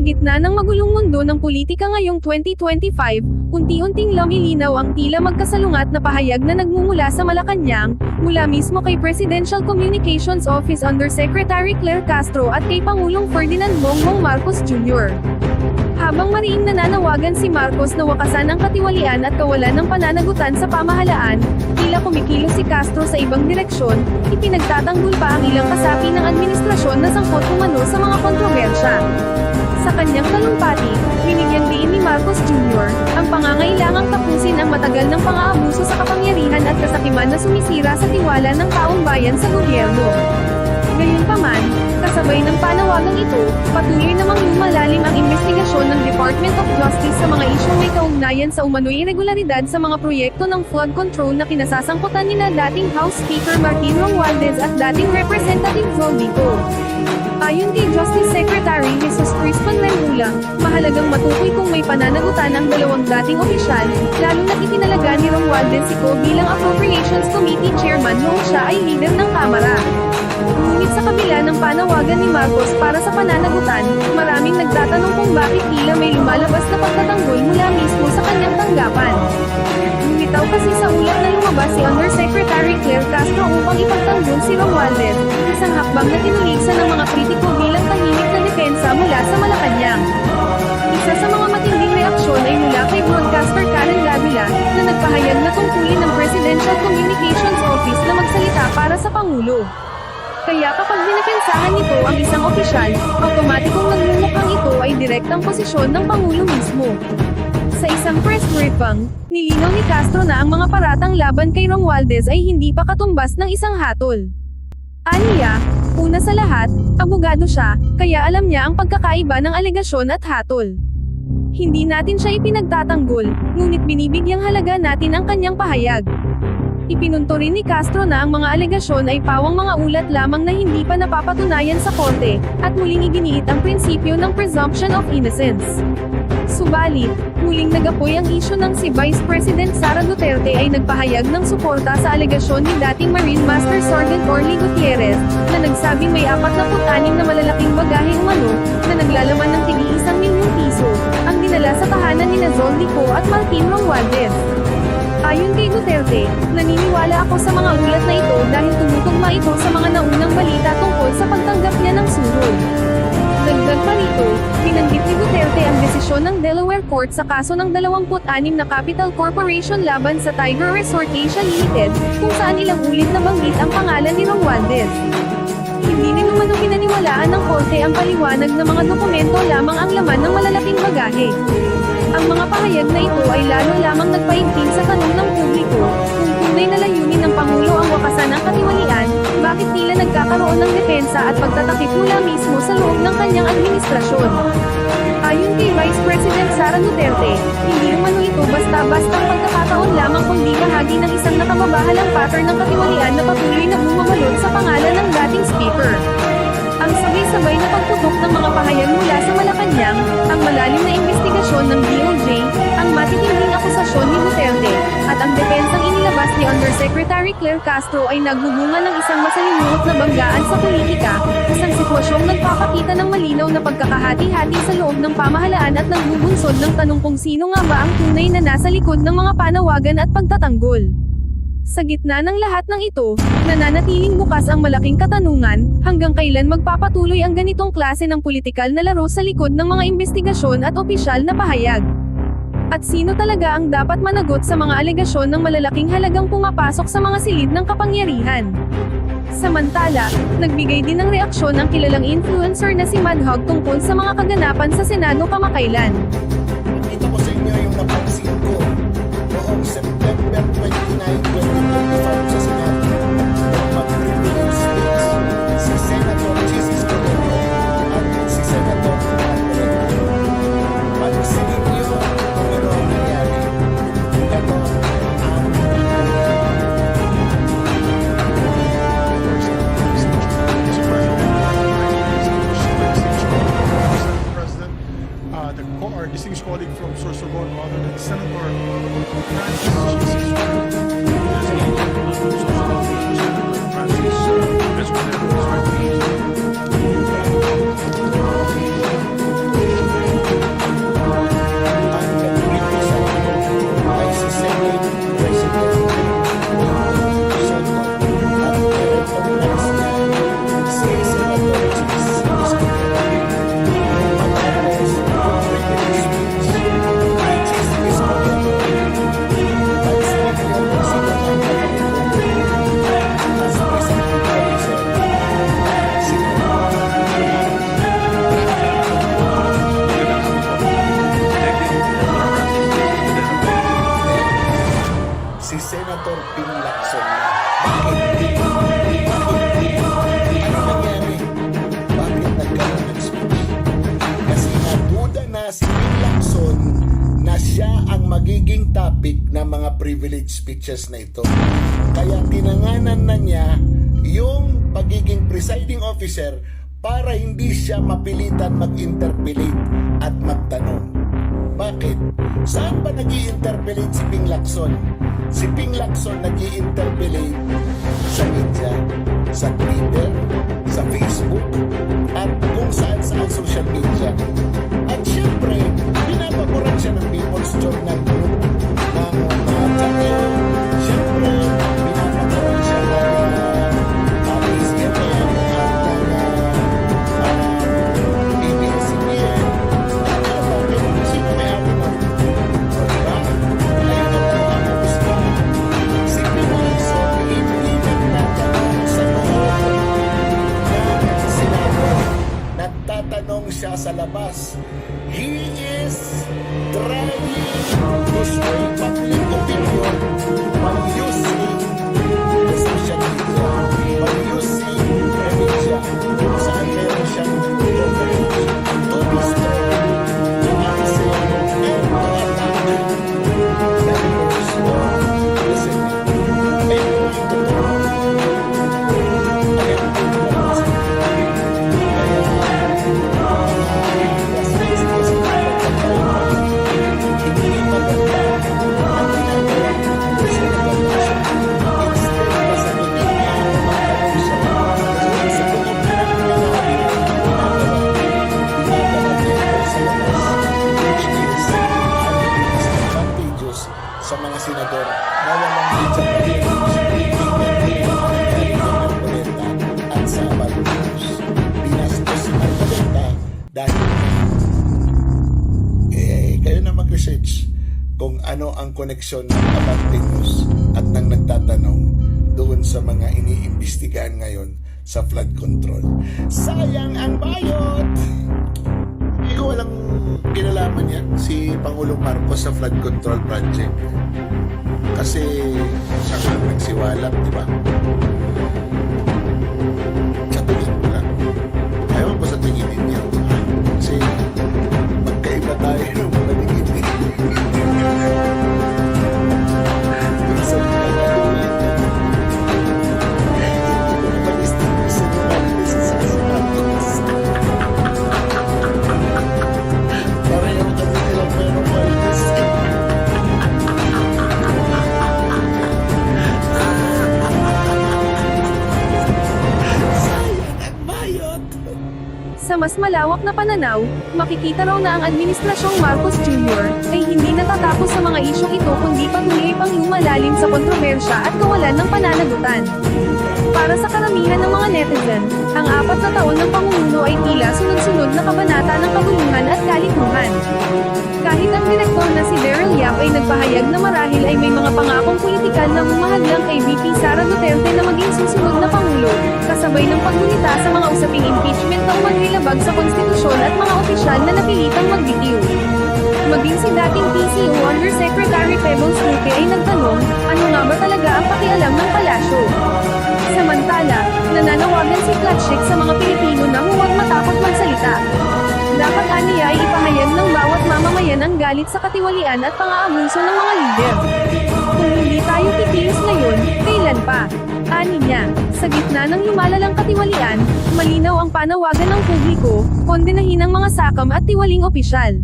gitna ng magulong mundo ng politika ngayong 2025, unti-unting lumilinaw ang tila magkasalungat na pahayag na nagmumula sa Malacanang, mula mismo kay Presidential Communications Office Undersecretary Claire Castro at kay Pangulong Ferdinand Bongbong Marcos Jr. Habang mariing nananawagan si Marcos na wakasan ang katiwalian at kawalan ng pananagutan sa pamahalaan, tila kumikilos si Castro sa ibang direksyon, ipinagtatanggol pa ang ilang kasapi ng administrasyon na sangkot umano sa mga kontrobersya. Sa kanyang talumpati, binigyang diin ni Marcos Jr. ang pangangailangang tapusin ang matagal ng pang-aabuso sa kapangyarihan at kasakiman na sumisira sa tiwala ng taong bayan sa gobyerno. Gayunpaman, kasabay ng panawagang ito, patuloy namang lumalalim ang investigasyon ng Department of Justice sa mga isyong may kaugnayan sa umano'y irregularidad sa mga proyekto ng flood control na kinasasangkutan nina dating House Speaker Martin Romualdez at dating Representative Joe Vico. Ayon kay Justice Secretary Jesus Crispin Remulla, mahalagang matukoy kung may pananagutan ang dalawang dating opisyal, lalo na't itinalaga ni Romualdez Vico bilang Appropriations Committee Chairman noong siya ay leader ng Kamara. Ngunit sa kabila ng panawagan ni Marcos para sa pananagutan, maraming nagtatanong kung bakit tila may lumalabas na pagtatanggol mula mismo sa kanyang tanggapan. Bumitaw kasi sa ulat na lumabas si Undersecretary Claire Castro upang ipagtanggol si Romualdez, isang hakbang na tinuligsan ng mga kritiko bilang tahimik na depensa mula sa Malacanang. Isa sa mga matinding reaksyon ay mula kay broadcaster Karen Davila, na nagpahayag na tungkulin ng Presidential Communications Office na magsalita para sa Pangulo. Kaya kapag dinepensahan nito ang isang opisyal, automatikong nagmumukhang ito ay direktang posisyon ng Pangulo mismo. Sa isang press briefing, nilinaw ni Castro na ang mga paratang laban kay Romualdez ay hindi pa katumbas ng isang hatol. Aniya, una sa lahat, abogado siya, kaya alam niya ang pagkakaiba ng alegasyon at hatol. Hindi natin siya ipinagtatanggol, ngunit binibigyang halaga natin ang kanyang pahayag. Ipinunto rin ni Castro na ang mga alegasyon ay pawang mga ulat lamang na hindi pa napapatunayan sa korte, at muling iginiit ang prinsipyo ng presumption of innocence. Subalit, muling nagapoy ang isyu ng si Vice President Sara Duterte ay nagpahayag ng suporta sa alegasyon ni dating Marine Master Sergeant Orly Gutierrez, na nagsabing may 46 na malalaking bagahe umano, na naglalaman ng tig ₱1 milyon, ang dinala sa tahanan ni Joe Vico at Martin Romualdez. Ayon kay Duterte, naniniwala ako sa mga ulat na ito dahil tumutugma ito sa mga naunang balita tungkol sa pagtanggap niya ng suhol. Dagdag pa rito, binanggit ni Duterte ang desisyon ng Delaware Court sa kaso ng 26 na Capital Corporation laban sa Tiger Resort Asia Limited, kung saan ilang ulit nabanggit ang pangalan ni Romualdez. Hindi rin umano pinaniwalaan ng korte ang paliwanag na mga dokumento lamang ang laman ng malalaking bagahe. Ang mga pahayag na ito ay lalo lamang nagpaigting sa tanong ng publiko, kung tunay na layunin ng Pangulo ang wakasan ng katiwalian, bakit tila nagkakaroon ng depensa at pagtatakip mula mismo sa loob ng kanyang administrasyon. Ayon kay Vice President Sara Duterte, hindi umano ito basta-bastang pagkakataon lamang kundi bahagi ng isang nakababahalang pattern ng katiwalian na patuloy na bumabalot sa pangalan ng dating speaker. Ang sabay-sabay na pagtutok ng mga pahayag mula sa Malacanang, ang malalim na investigasyon ng DOJ, ang matitinding akusasyon ni Duterte, at ang depensang inilabas ni Undersecretary Claire Castro ay nagbubunga ng isang masalimuot na banggaan sa politika, isang sitwasyong nagpapakita ng malinaw na pagkakahati-hati sa loob ng pamahalaan at nagbubunsod ng tanong kung sino nga ba ang tunay na nasa likod ng mga panawagan at pagtatanggol. Sa gitna ng lahat ng ito, nananatiling bukas ang malaking katanungan, hanggang kailan magpapatuloy ang ganitong klase ng politikal na laro sa likod ng mga investigasyon at opisyal na pahayag. At sino talaga ang dapat managot sa mga alegasyon ng malalaking halagang pumapasok sa mga silid ng kapangyarihan? Samantala, nagbigay din ng reaksyon ang kilalang influencer na si Madhog tungkol sa mga kaganapan sa Senado kamakailan. Ito ko sa inyo yung napansin ko noong September 29, 2025 sa Senado. Mag-review speech si Senator Jesus Cordero at si Senator Alvarez. Pansinin niyo kung ano ang nangyari. Ito ang Distinguished Senator Ping Lacson na. Bakit? Ano nangyari? Bakit nagkaroon ng speech? Kasi naduda na si Ping Lacson na siya ang magiging topic ng mga privilege speeches na ito. Kaya tinanganan na niya yung pagiging presiding officer para hindi siya mapilitan mag-interpellate at magtanong. Bakit? Saan ba nag-i-interpellate si Ping Lacson? Si Ping Lacson nag-i-interpellate sa media, sa Twitter, sa Facebook, at kung saan-saan social media. At syempre, pinapaboran siya ng People's Journal Group ng Channel. Syempre, pinapaboran siya ng PCMM at ng ABS-CBN. Sino may ako na? Diba? Ayun na po ang gusto. Si Ping Lacson, hindi nagtatanong sa loob ng Senado. Nagtatanong siya sa labas. He is trying to sway public opinion by using the social media, by using the media, kung saan meron siyang coverage to destroy, to answer, and to attack members of the Senate. Ayun po yung totoo. Ayun po yung totoo. Sa mga senador na walang media at sa News. Binastos si Marcoleta dahil kayo na mag-research kung ano ang koneksyon ng Abante News at nang nagtatanong doon sa mga iniimbestigahan ngayon sa flood control. Sayang ang bayot! Hindi ko walang kinalaman yan si Pangulong Marcos sa flood control project. Kasi siya nga nagsiwalat, di ba? Sa tingin ko lang. Ayaw ko sa tingin ninyo. Kasi magkaiba tayo ng paningin. Minsan nagkakaulit yan. Hindi ko naman istinus sa naman sa sasapatos. Pareho kami nilang pero malis. Sa mas malawak na pananaw, makikita raw na ang Administrasyong Marcos Jr. ay hindi natatapos sa mga isyong ito kundi patuloy pang lumalalim sa kontrobersya at kawalan ng pananagutan. Para sa karamihan ng mga netizen, ang 4 na taon ng pamumuno ay tila sunod-sunod na kabanata ng kaguluhan at kalikuhan. Kahit ang direktor na si Daryl Yap ay nagpahayag na marahil ay may mga pangakong politikal na humahadlang kay VP Sara Duterte na maging susunod na pangulo, kasabay ng paggunita sa mga usaping impeachment na umanilabag sa konstitusyon at mga opisyal na napilitang magbitiw. Maging si dating PCO Undersecretary Pebbles Luque ay nagtanong, ano nga ba talaga ang pakialam ng palasyo? Samantala, nananawagan si Klatschik sa mga Pilipino na huwag matakot magsalita. Dapat aniya ay ipahayag ng bawat mamamayan ang galit sa katiwalian at pang-aabuso ng mga lider. Kung hindi tayo titiis ngayon, kailan pa? Ani niya, sa gitna ng lumalalang katiwalian, malinaw ang panawagan ng publiko, kondenahin ang mga sakam at tiwaling opisyal.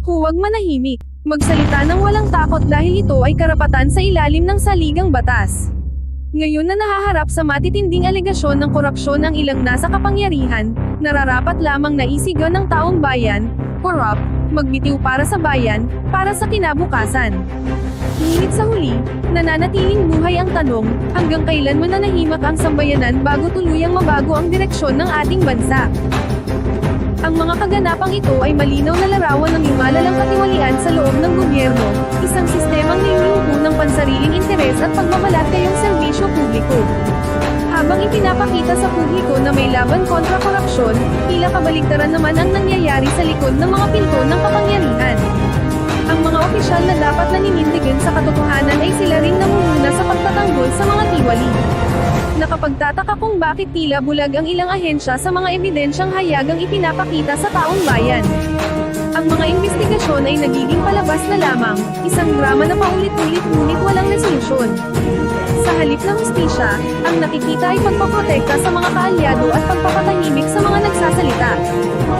Huwag manahimik, magsalita ng walang takot dahil ito ay karapatan sa ilalim ng saligang batas. Ngayon na nahaharap sa matitinding alegasyon ng korupsyon ang ilang nasa kapangyarihan, nararapat lamang na isigan ng taong bayan, corrupt, magbitiw para sa bayan, para sa kinabukasan. Ngunit sa huli, nananatiling buhay ang tanong, hanggang kailan mananahimak ang sambayanan bago tuluyang mabago ang direksyon ng ating bansa? Ang mga kaganapang ito ay malinaw na larawan ng lumalalang katiwalian sa loob ng gobyerno, isang sistemang niluluho ng pansariling interes at pagmamalatkayong serbisyo publiko. Habang ipinapakita sa publiko na may laban kontra korupsyon, tila kabaligtaran naman ang nangyayari sa likod ng mga pinto ng kapangyarihan. Ang mga opisyal na dapat naninindigan sa katotohanan ay sila ring namumuna sa Nakapagtataka kung bakit tila bulag ang ilang ahensya sa mga ebidensyang hayagang ipinapakita sa taong bayan. Ang mga investigasyon ay nagiging palabas na lamang, isang drama na paulit-ulit ngunit walang resolusyon. Sa halip na hustisya, ang nakikita ay pagpaprotekta sa mga kaalyado at pagpapatahimik sa mga nagsasalita.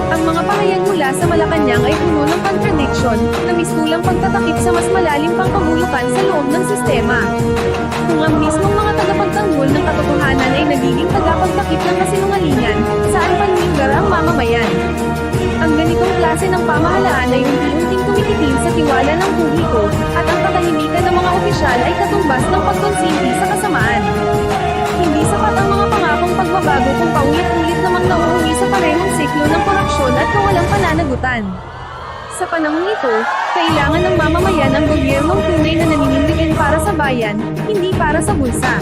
Ang mga pahayag mula sa Malacanang ay puno ng contradiction, na mistulang pagtatakip sa mas malalim pang kabulukan sa loob ng sistema. Kung ang mismong mga tagapagtanggol ng katotohanan ay nagiging tagapagtakip ng kasinungalingan, saan panlinggar ang mamamayan? Ang ganitong klase ng pamahalaan ay unti-unting tumikitin sa tiwala ng publiko, at ang katahimikan ng mga opisyal ay katumbas ng pagkonsinti sa kasamaan. Hindi sapat ang mga pangakong pagbabago kung paulit-ulit namang nauuwi sa parehong siklo ng korupsyon at kawalang pananagutan. Sa panahong ito, kailangan ng mamamayan ang gobyernong tunay na naninindigan para sa bayan, hindi para sa bulsa.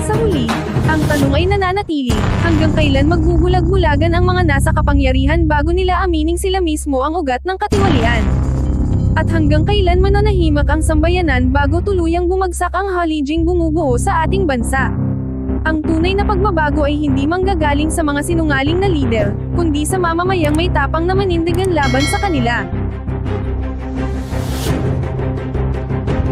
Sa huli, ang tanong ay nananatili, hanggang kailan magbubulag-bulagan ang mga nasa kapangyarihan bago nila amining sila mismo ang ugat ng katiwalian? At hanggang kailan mananahimak ang sambayanan bago tuluyang bumagsak ang halijing bumubuo sa ating bansa? Ang tunay na pagbabago ay hindi manggagaling sa mga sinungaling na lider, kundi sa mamamayang may tapang na manindigan laban sa kanila.